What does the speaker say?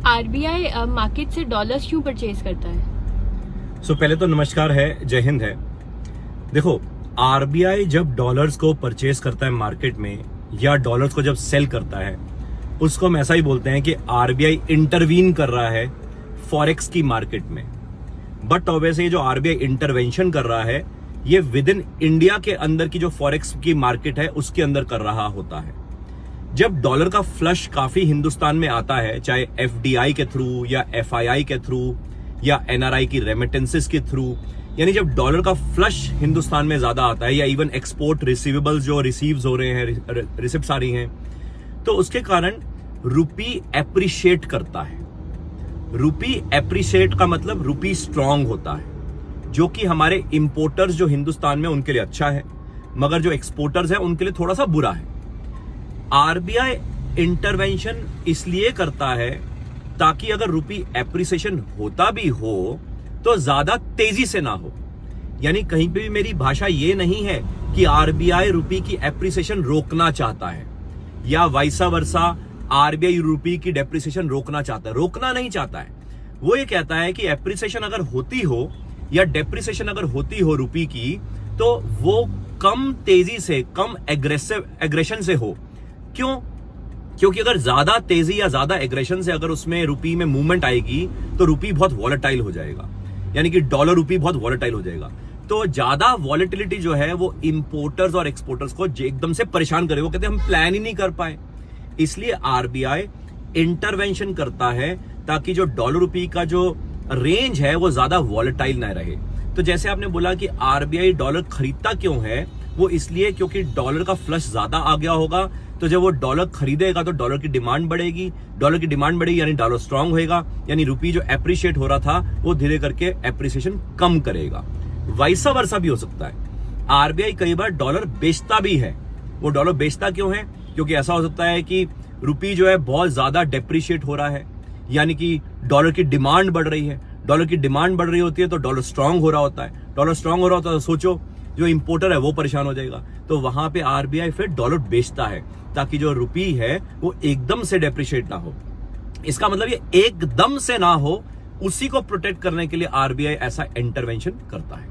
RBI market से dollars क्यों purchase करता है? पहले तो नमस्कार है, जय हिंद है। देखो, आरबीआई जब डॉलर्स को परचेज करता है मार्केट में या डॉलर्स को जब सेल करता है, उसको हम ऐसा ही बोलते हैं कि आरबीआई इंटरवीन कर रहा है फॉरेक्स की मार्केट में। बट ऑब्वियसली ये जो आरबीआई इंटरवेंशन कर रहा है, ये विद इन इंडिया के अंदर की जो फॉरेक्स की मार्केट है उसके अंदर कर रहा होता है। जब डॉलर का फ्लश काफी हिंदुस्तान में आता है, चाहे एफडीआई के थ्रू या एफआईआई के थ्रू या एनआरआई की रेमिटेंसेस के थ्रू, यानी जब डॉलर का फ्लश हिंदुस्तान में ज्यादा आता है या इवन एक्सपोर्ट रिसीवेबल्स जो रिसीव्स हो रहे हैं, रिसिप्ट्स आ रही हैं, तो उसके कारण रुपी एप्रिशिएट करता है। रुपी एप्रिशिएट का मतलब रुपी स्ट्रांग होता है, जो कि हमारे इंपोर्टर्स जो हिंदुस्तान में उनके लिए अच्छा है, मगर जो एक्सपोर्टर्स हैं उनके लिए थोड़ा सा बुरा है। आरबीआई इंटरवेंशन इसलिए करता है ताकि अगर रुपी एप्रिसिएशन होता भी हो तो ज्यादा तेजी से ना हो। यानी कहीं पे भी मेरी भाषा ये नहीं है कि आरबीआई रुपी की एप्रिसिएशन रोकना चाहता है या वाइसा वर्सा आरबीआई रुपी की डेप्रिसिएशन रोकना चाहता है। रोकना नहीं चाहता है, वो ये कहता है कि एप्रिसिएशन अगर होती हो या डेप्रिसिएशन अगर होती हो रुपी की, तो वो कम तेजी से, कम एग्रेशन से हो। क्यों? क्योंकि अगर ज्यादा तेजी या ज्यादा एग्रेशन से अगर उसमें रुपी में मूवमेंट आएगी तो रुपी बहुत वॉलेटाइल हो जाएगा, यानी कि डॉलर रुपी बहुत वॉलेटाइल हो जाएगा। तो ज्यादा वॉलेटिलिटी जो है वो इंपोर्टर्स और एक्सपोर्टर्स को एकदम से परेशान करे। वो कहते हैं हम प्लान ही नहीं कर पाए। इसलिए आरबीआई इंटरवेंशन करता है ताकि जो डॉलर रुपी का जो रेंज है वो ज्यादा वॉलेटाइल ना रहे। तो जैसे आपने बोला कि आरबीआई डॉलर खरीदता क्यों है, वो इसलिए क्योंकि डॉलर का फ्लश ज्यादा आ गया होगा। तो जब वो डॉलर खरीदेगा तो डॉलर की डिमांड बढ़ेगी, डॉलर की डिमांड बढ़ेगी यानी डॉलर स्ट्रांग होएगा, यानी रुपी जो एप्रिशिएट हो रहा था वो धीरे करके एप्रिसिएशन कम करेगा। वाइसा वर्सा भी हो सकता है। आरबीआई कई बार डॉलर बेचता भी है। वो डॉलर बेचता क्यों है? क्योंकि ऐसा हो सकता है कि रुपी जो है बहुत ज्यादा डेप्रिशिएट हो रहा है, यानी कि डॉलर की डिमांड बढ़ रही है। डॉलर की डिमांड बढ़ रही होती है तो डॉलर स्ट्रांग हो रहा होता है। डॉलर स्ट्रांग हो रहा होता है तो सोचो जो इंपोर्टर है वो परेशान हो जाएगा। तो वहां पे आरबीआई फिर डॉलर बेचता है ताकि जो रुपी है वो एकदम से डेप्रिशिएट ना हो। इसका मतलब ये एकदम से ना हो, उसी को प्रोटेक्ट करने के लिए आरबीआई ऐसा इंटरवेंशन करता है।